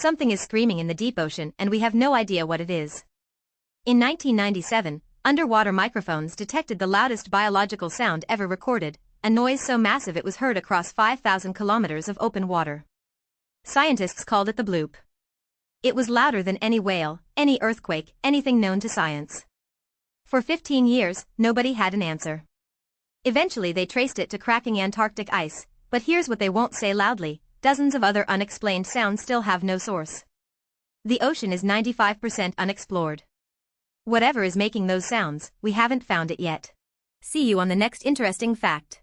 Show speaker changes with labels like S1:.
S1: Something is screaming in the deep ocean and we have no idea what it is. In 1997, underwater microphones detected the loudest biological sound ever recorded, a noise so massive it was heard across 5,000 kilometers of open water. Scientists called it the bloop. It was louder than any whale, any earthquake, anything known to science. For 15 years, nobody had an answer. Eventually they traced it to cracking Antarctic ice, but here's what they won't say loudly: dozens of other unexplained sounds still have no source. The ocean is 95% unexplored. Whatever is making those sounds, we haven't found it yet. See you on the next interesting fact.